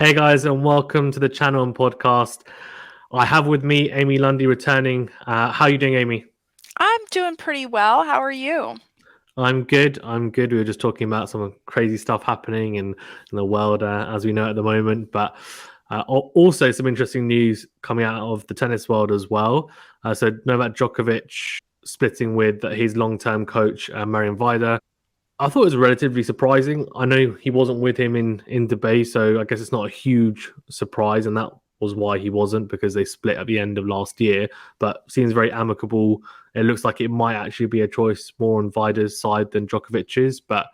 Hey guys, and welcome to the channel and podcast. I have with me Amy Lundy returning. How are you doing, Amy? I'm doing pretty well. How are you? I'm good. I'm good. We were just talking about some crazy stuff happening in the world as we know at the moment, but also some interesting news coming out of the tennis world as well. So Novak Djokovic splitting with his long-term coach, Marian Vajda. I thought it was relatively surprising. I know he wasn't with him in debate, so I guess it's not a huge surprise, and that was why he wasn't, because they split at the end of last year. But seems very amicable. It looks like it might actually be a choice more on Vida's side than Djokovic's. But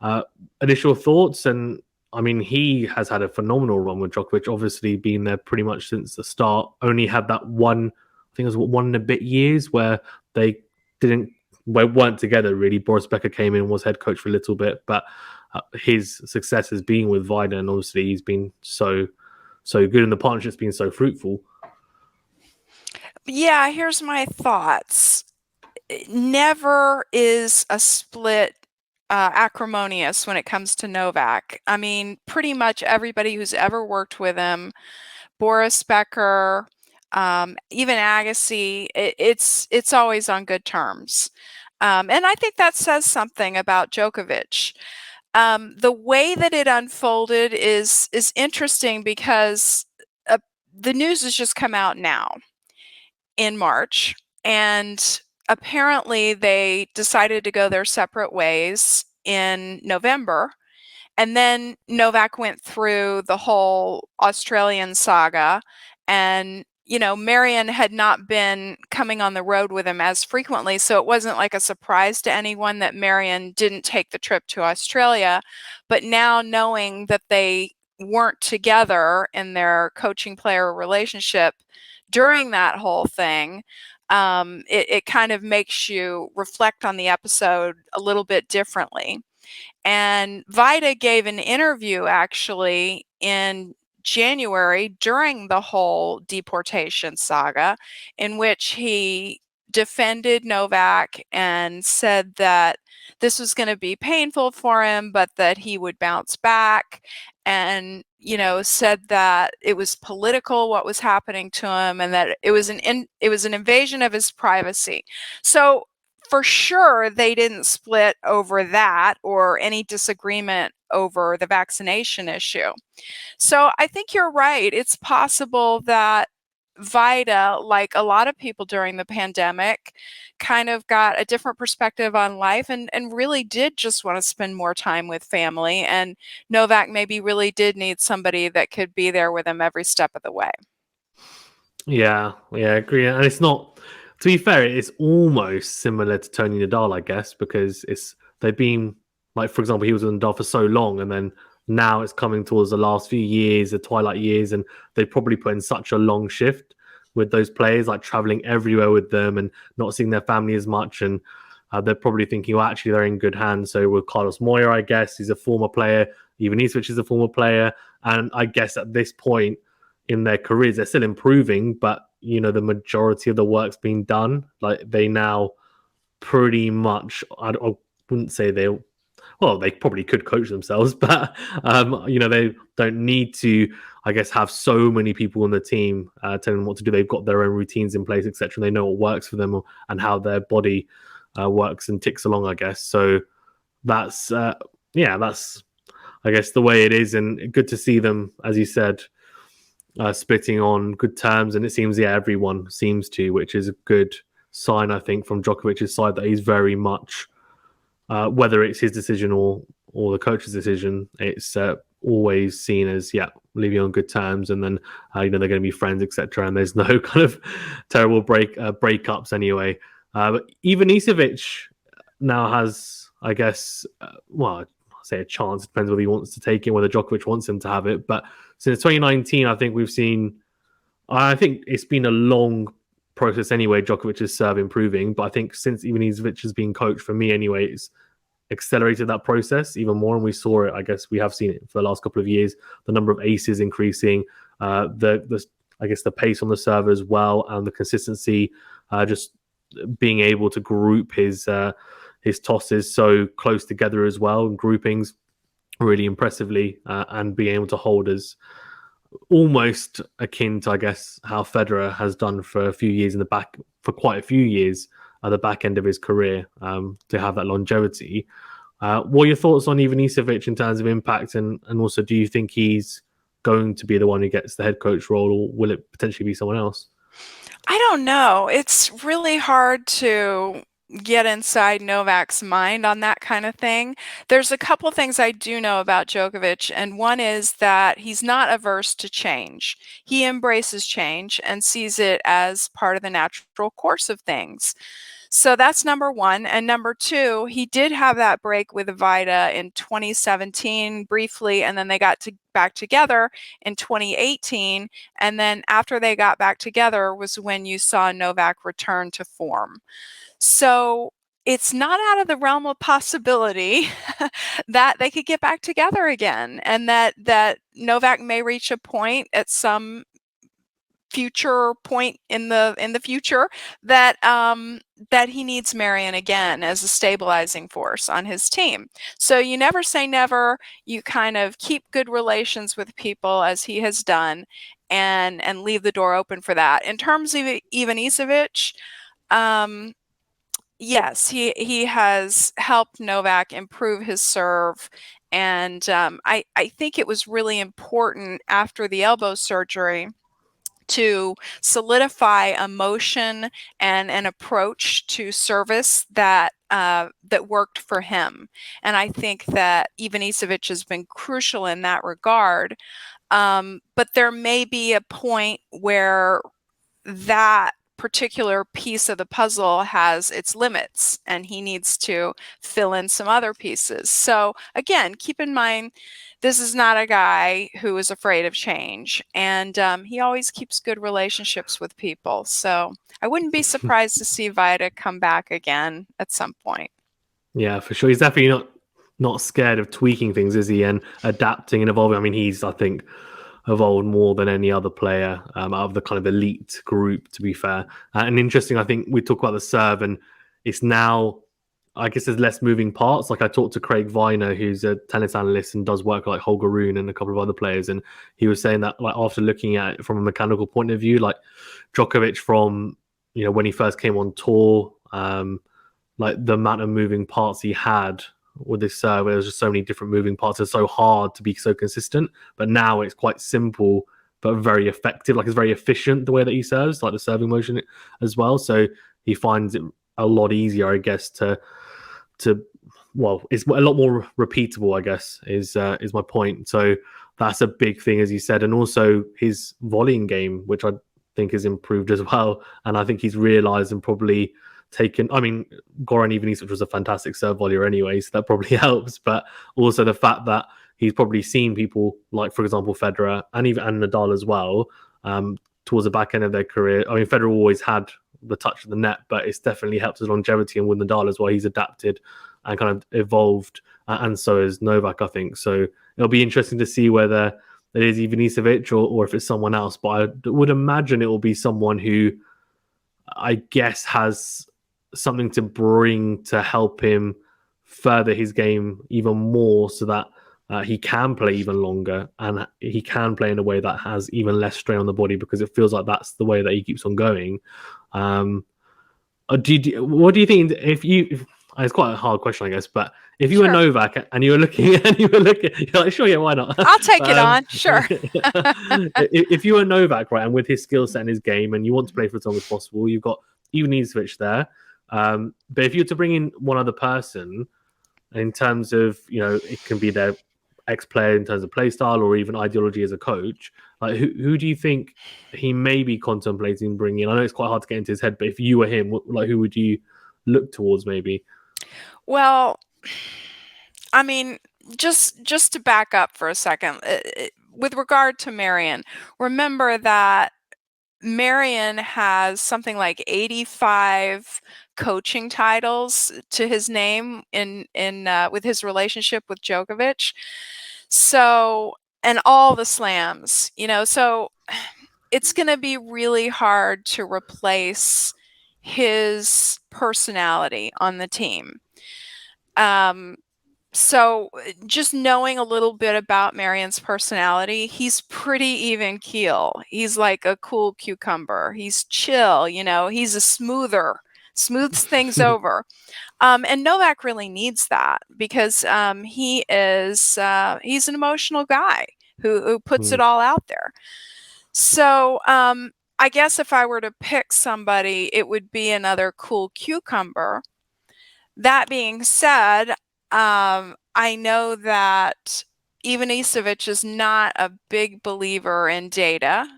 uh, initial thoughts, and I mean, he has had a phenomenal run with Djokovic. Obviously, been there pretty much since the start. Only had that one, I think it was 1 and a bit years where they didn't weren't together really. Boris Becker came in, was head coach for a little bit, but his success has been with Vajda, and obviously he's been so good, and the partnership's been so fruitful. Yeah, here's my thoughts. Never is a split acrimonious when it comes to Novak. I mean, pretty much everybody who's ever worked with him, Boris Becker, even Agassi, it's always on good terms. And I think that says something about Djokovic. The way that it unfolded is interesting because the news has just come out now in March, and apparently they decided to go their separate ways in November. And then Novak went through the whole Australian saga, and Marian had not been coming on the road with him as frequently, so it wasn't like a surprise to anyone that Marian didn't take the trip to Australia. But now, knowing that they weren't together in their coaching player relationship during that whole thing, it kind of makes you reflect on the episode a little bit differently. And Vajda gave an interview actually in January during the whole deportation saga, in which he defended Novak and said that this was going to be painful for him, but that he would bounce back, and said that it was political what was happening to him, and that it was an invasion of his privacy. So for sure they didn't split over that or any disagreement over the vaccination issue. So I think you're right. It's possible that Vajda, like a lot of people during the pandemic, kind of got a different perspective on life, and really did just want to spend more time with family. And Novak maybe really did need somebody that could be there with him every step of the way. Yeah, I agree. And it's not, to be fair, it's almost similar to Tony Nadal, I guess, because they've been, like, for example, he was with Nadal for so long, and then now it's coming towards the last few years, the twilight years, and they probably put in such a long shift with those players, like traveling everywhere with them and not seeing their family as much. And they're probably thinking, well, actually, they're in good hands. So with Carlos Moya, I guess, he's a former player. Ivanisevic is a former player. And I guess at this point in their careers, they're still improving, but, the majority of the work's been done. Like, they now pretty much, I wouldn't say they probably could coach themselves, but they don't need to, I guess, have so many people on the team telling them what to do. They've got their own routines in place, etc. They know what works for them and how their body works and ticks along, I guess. So that's that's, I guess, the way it is, and good to see them, as you said, splitting on good terms. And it seems, everyone seems to, which is a good sign, I think, from Djokovic's side, that he's very much, whether it's his decision or the coach's decision, it's always seen as leaving on good terms, and then they're going to be friends, etc. And there's no kind of terrible breakups anyway. But Ivanisevic now has, I guess, I'll say a chance. It depends whether he wants to take it, whether Djokovic wants him to have it. But since 2019, I think we've seen. I think it's been a long process anyway. Djokovic's serve improving, but I think since Ivanisevic has been coached, for me anyway, it's accelerated that process even more. And we saw it. I guess we have seen it for the last couple of years. The number of aces increasing, the I guess the pace on the serve as well, and the consistency, just being able to group his tosses so close together as well, and groupings, really impressively and being able to hold as almost akin to, I guess, how Federer has done for a few years in the back, for quite a few years at the back end of his career, to have that longevity. What are your thoughts on Ivanisevic in terms of impact, and also do you think he's going to be the one who gets the head coach role, or will it potentially be someone else? I don't know. It's really hard to get inside Novak's mind on that kind of thing. There's a couple things I do know about Djokovic, and one is that he's not averse to change. He embraces change and sees it as part of the natural course of things. So that's number one. And number two, he did have that break with Vajda in 2017 briefly, and then they got back together in 2018. And then after they got back together was when you saw Novak return to form. So it's not out of the realm of possibility that they could get back together again, and that Novak may reach a point at some future point in the future that that he needs Marian again as a stabilizing force on his team. So you never say never. You kind of keep good relations with people as he has done, and leave the door open for that. In terms of Ivanisevic, yes, he has helped Novak improve his serve. And I think it was really important after the elbow surgery to solidify a motion and an approach to service that that worked for him. And I think that Ivanisevic has been crucial in that regard. But there may be a point where that particular piece of the puzzle has its limits and he needs to fill in some other pieces. So again, keep in mind, this is not a guy who is afraid of change, and he always keeps good relationships with people. So I wouldn't be surprised to see Vajda come back again at some point. Yeah, for sure. He's definitely not scared of tweaking things, is he? And adapting and evolving. I mean, he's, I think, evolved more than any other player out of the kind of elite group, to be fair. And interesting, I think we talk about the serve, and it's now, I guess there's less moving parts. Like I talked to Craig Viner, who's a tennis analyst and does work like Holger Rune and a couple of other players, and he was saying that, like, after looking at it from a mechanical point of view, like Djokovic from, when he first came on tour, like the amount of moving parts he had with this serve, there was just so many different moving parts. It's so hard to be so consistent, but now it's quite simple but very effective. Like, it's very efficient the way that he serves, like the serving motion as well. So he finds it a lot easier, I guess, to well, it's a lot more repeatable, I guess, is my point. So that's a big thing, as you said, and also his volleying game, which I think has improved as well. And I think he's realised and probably taken. I mean, Goran Ivanisevic was a fantastic serve volleyer anyway, so that probably helps. But also the fact that he's probably seen people like, for example, Federer and Nadal as well, towards the back end of their career. I mean, Federer always had the touch of the net, but it's definitely helped his longevity. And with Nadal as well, he's adapted and kind of evolved, and so is Novak, I think. So it'll be interesting to see whether it is Ivanisevic or if it's someone else. But I would imagine it will be someone who, I guess, has something to bring to help him further his game even more, so that he can play even longer and he can play in a way that has even less strain on the body, because it feels like that's the way that he keeps on going. What do you think if you? It's quite a hard question, I guess, but if you Sure. were Novak and you were looking, you're like, sure, yeah, why not? I'll take it on. Sure. If you were Novak, right, and with his skill set and his game, and you want to play for as long as possible, you've got Ivanisevic there. But if you were to bring in one other person, in terms of, it can be their ex-player in terms of play style or even ideology as a coach, like who do you think he may be contemplating bringing in? I know it's quite hard to get into his head, but if you were him, like, who would you look towards maybe? Well, I mean, just to back up for a second, with regard to Marian, remember that Marian has something like 85 coaching titles to his name in with his relationship with Djokovic. So, and all the slams, so it's going to be really hard to replace his personality on the team. So just knowing a little bit about Marian's personality, he's pretty even keel. He's like a cool cucumber. He's chill, he's a smooths things over. And Novak really needs that because he's an emotional guy who puts it Hmm. all out there. So I guess if I were to pick somebody, it would be another cool cucumber. That being said, I know that Ivanisevic is not a big believer in data,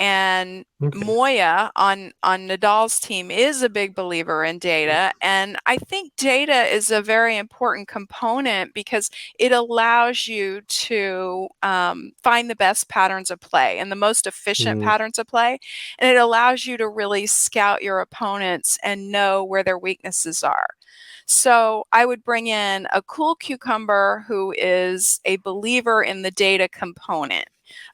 and Okay. Moya on Nadal's team is a big believer in data, and I think data is a very important component because it allows you to find the best patterns of play and the most efficient Mm. patterns of play, and it allows you to really scout your opponents and know where their weaknesses are. So I would bring in a cool cucumber who is a believer in the data component,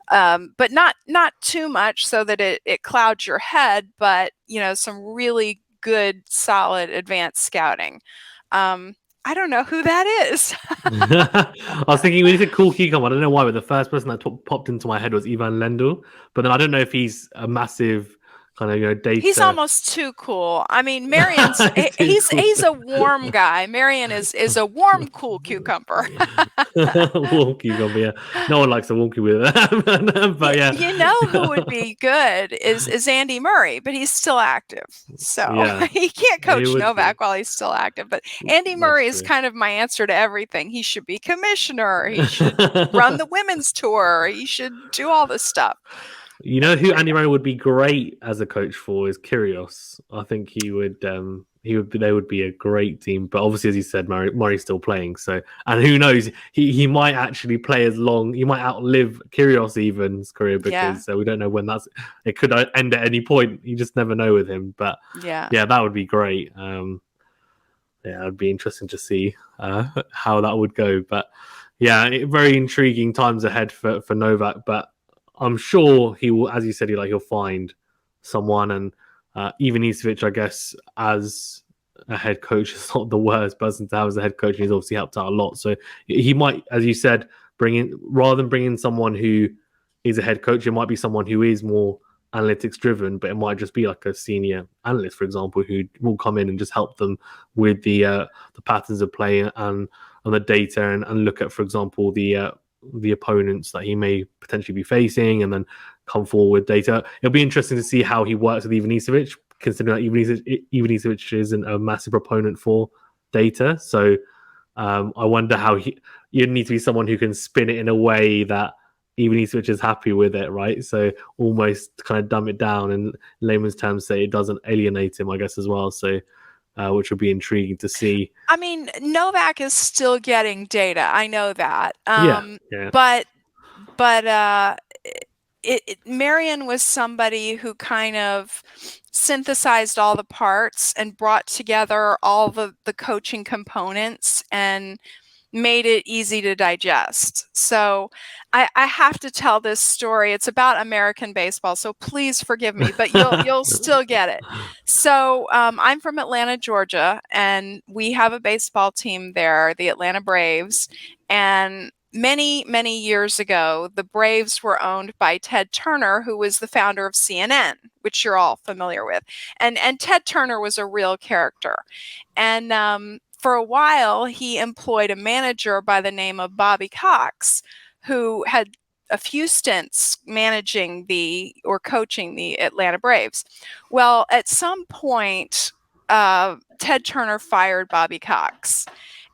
but not too much so that it clouds your head, but some really good, solid, advanced scouting. I don't know who that is. I was thinking when you said cool cucumber, I don't know why, but the first person that popped into my head was Ivan Lendl. But then I don't know if he's a massive kind of He's data. almost too cool. I mean, Marian's Too cool. he's a warm guy. Marian is a warm, cool cucumber. Warm cucumber, yeah. No one likes a warm cucumber, but yeah, You know who would be good is Andy Murray, but he's still active. So yeah, he can't it coach would be. Novak while he's still active. But Andy That's Murray is true. kind of my answer to everything. He should be commissioner. He should run the women's tour. He should do all this stuff. You know who Andy Murray would be great as a coach for is Kyrgios. I think they would be a great team. But obviously, as you said, Murray's still playing. So, and who knows, he might actually play as long. He might outlive Kyrgios even's career Yeah. because we don't know when it could end at any point. You just never know with him. But Yeah. yeah, that would be great. Yeah, it'd be interesting to see how that would go. But yeah, very intriguing times ahead for Novak. But I'm sure he will, as you said, he'll find someone. And even Isevic, I guess, as a head coach, is not the worst person to have as a head coach. And he's obviously helped out a lot. So he might, as you said, bring in rather than bring in someone who is a head coach, it might be someone who is more analytics driven, but it might just be like a senior analyst, for example, who will come in and just help them with the patterns of play and the data and look at, for example, the opponents that he may potentially be facing, and then come forward with data. It'll be interesting to see how he works with Ivanisevic, considering that Ivanisevic isn't a massive proponent for data. So I wonder how you'd need to be someone who can spin it in a way that even Ivanisevic is happy with it, right? So almost kind of dumb it down and layman's terms say it doesn't alienate him, I guess, as well. So which would be intriguing to see. I mean, Novak is still getting data. I know that. Yeah, yeah. But Marian was somebody who kind of synthesized all the parts and brought together all the coaching components and made it easy to digest. So I have to tell this story. It's about American baseball, so please forgive me, but you'll still get it. So I'm from Atlanta, Georgia, and we have a baseball team there, the Atlanta Braves. And many years ago, the Braves were owned by Ted Turner, who was the founder of CNN, which you're all familiar with. And Ted Turner was a real character. And for a while, he employed a manager by the name of Bobby Cox, who had a few stints managing or coaching the Atlanta Braves. Well, at some point, Ted Turner fired Bobby Cox.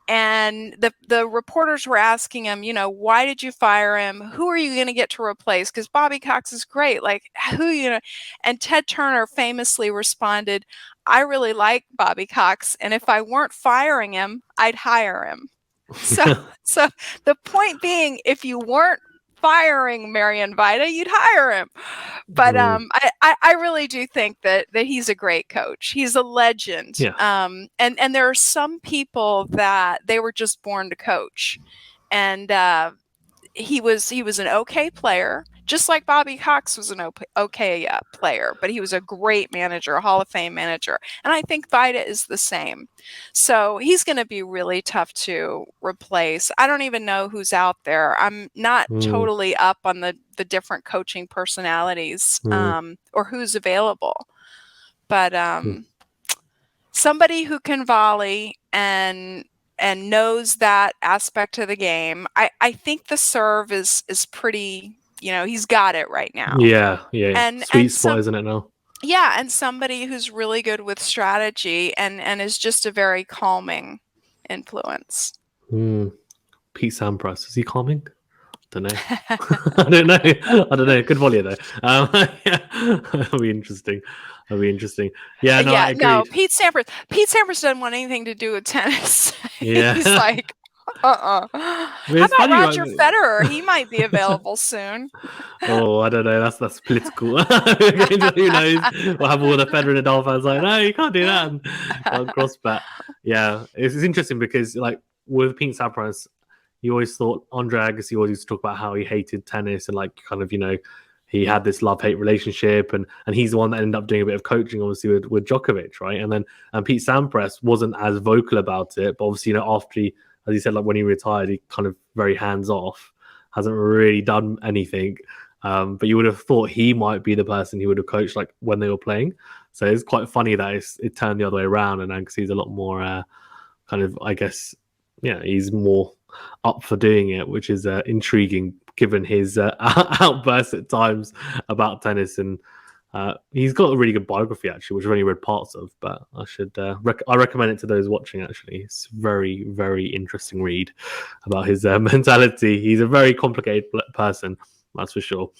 And the reporters were asking him, why did you fire him? Who are you going to get to replace? Because Bobby Cox is great. Like, And Ted Turner famously responded, I really like Bobby Cox, and if I weren't firing him, I'd hire him. So the point being, if you weren't firing Marian Vajda, you'd hire him. But I really do think that he's a great coach. He's a legend. Yeah. And there are some people that they were just born to coach. And he was an okay player, just like Bobby Cox was an okay player, but he was a great manager, a Hall of Fame manager. And I think Vajda is the same. So he's going to be really tough to replace. I don't even know who's out there. I'm not totally up on the different coaching personalities or who's available. But somebody who can volley and knows that aspect of the game. I think the serve is pretty, he's got it right now. Yeah. And sweet spot, isn't it now? Yeah, and somebody who's really good with strategy and is just a very calming influence. Pete Sampras, is he calming? Don't know. I don't know. Good volley though. That'll be interesting. Yeah, no, I agree. No, Pete Sampras doesn't want anything to do with tennis. Yeah. He's like, How about Roger Federer? He might be available soon. Oh, I don't know. That's political. Who knows? We'll have all the Federer and Nadal fans like, no, you can't do that. And can't cross bet. Yeah, it's interesting because like with Pete Sampras, you always thought Andre Agassi always used to talk about how he hated tennis and like kind of he had this love-hate relationship and he's the one that ended up doing a bit of coaching obviously with Djokovic, right? And Pete Sampras wasn't as vocal about it, but obviously after he, as he said, like when he retired, he kind of very hands off, hasn't really done anything. But you would have thought he might be the person he would have coached like when they were playing. So it's quite funny that it turned the other way around, and Agassi's a lot more kind of, I guess, yeah, he's more up for doing it, which is intriguing given his outbursts at times about tennis. And he's got a really good biography actually, which I've only read parts of, but I should I recommend it to those watching. Actually, it's very, very interesting read about his mentality. He's a very complicated person, that's for sure.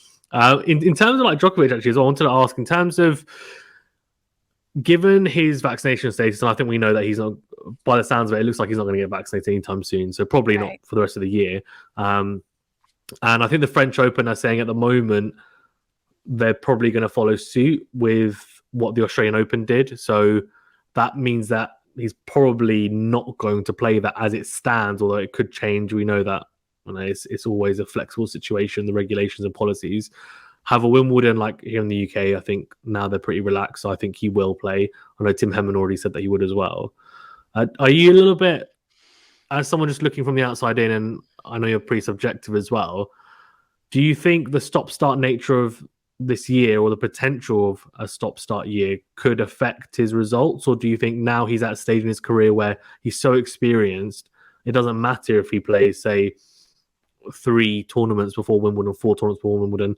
In terms of like Djokovic, actually, as well, I wanted to ask in terms of given his vaccination status, and I think we know that he's not, by the sounds of it, it looks like he's not going to get vaccinated anytime soon, so probably not for the rest of the year. And I think the French Open are saying at the moment they're probably going to follow suit with what the Australian Open did. So that means that he's probably not going to play that as it stands, although it could change. We know that it's always a flexible situation, the regulations and policies. Have a Wimbledon like here in the UK, I think now they're pretty relaxed, so I think he will play. I know Tim Henman already said that he would as well. Are you a little bit, as someone just looking from the outside in, and I know you're pretty subjective as well, do you think the stop-start nature of this year or the potential of a stop-start year could affect his results? Or do you think now he's at a stage in his career where he's so experienced, it doesn't matter if he plays, say, 3 tournaments before Wimbledon, 4 tournaments before Wimbledon,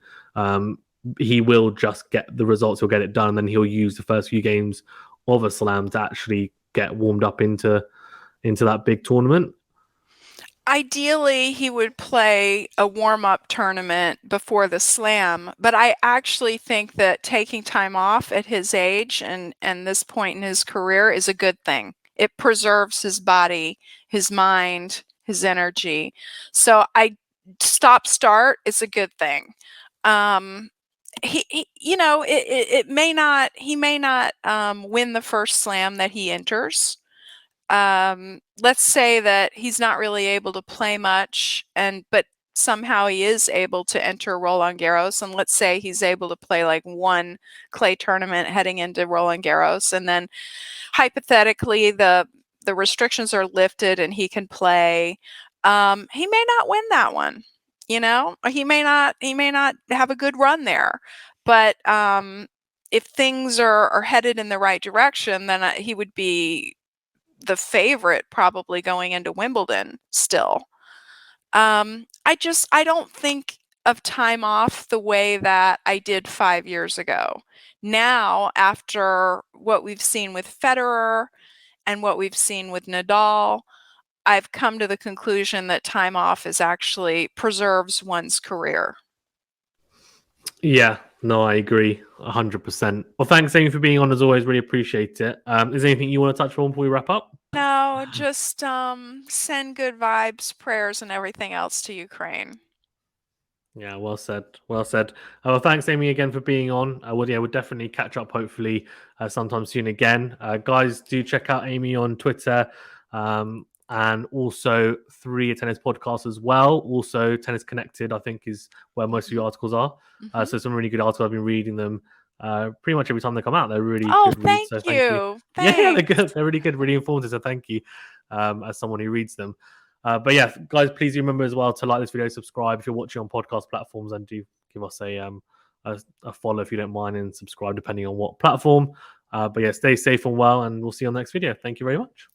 he will just get the results, he'll get it done, and then he'll use the first few games of a slam to actually get warmed up into that big tournament? Ideally, he would play a warm-up tournament before the slam, but I actually think that taking time off at his age and this point in his career is a good thing. It preserves his body, his mind, his energy. So stop-start is a good thing. He may not win the first slam that he enters. Let's say that he's not really able to play much, but somehow he is able to enter Roland Garros, and let's say he's able to play like 1 clay tournament heading into Roland Garros, and then hypothetically the restrictions are lifted and he can play. He may not win that one, he may not have a good run there, but if things are headed in the right direction, then he would be the favorite probably going into Wimbledon still. I don't think of time off the way that I did 5 years ago. Now, after what we've seen with Federer and what we've seen with Nadal, I've come to the conclusion that time off is actually preserves one's career. Yeah, no, I agree 100%. Well, thanks, Amy, for being on as always. Really appreciate it. Is there anything you want to touch on before we wrap up? No, just send good vibes, prayers, and everything else to Ukraine. Yeah, well said. Well said. Well, thanks, Amy, again for being on. We'll definitely catch up, hopefully, sometime soon again. Guys, do check out Amy on Twitter and also 3 tennis podcasts as well. Also, Tennis Connected, I think, is where most of your articles are. So some really good articles. I've been reading them pretty much every time they come out. They're really good reads. So thank you. Yeah, they're good. They're really good, really informative. So thank you, as someone who reads them. But yeah, guys, please do remember as well to like this video, subscribe if you're watching on podcast platforms, and do give us a follow if you don't mind, and subscribe depending on what platform. But yeah, stay safe and well, and we'll see you on the next video. Thank you very much.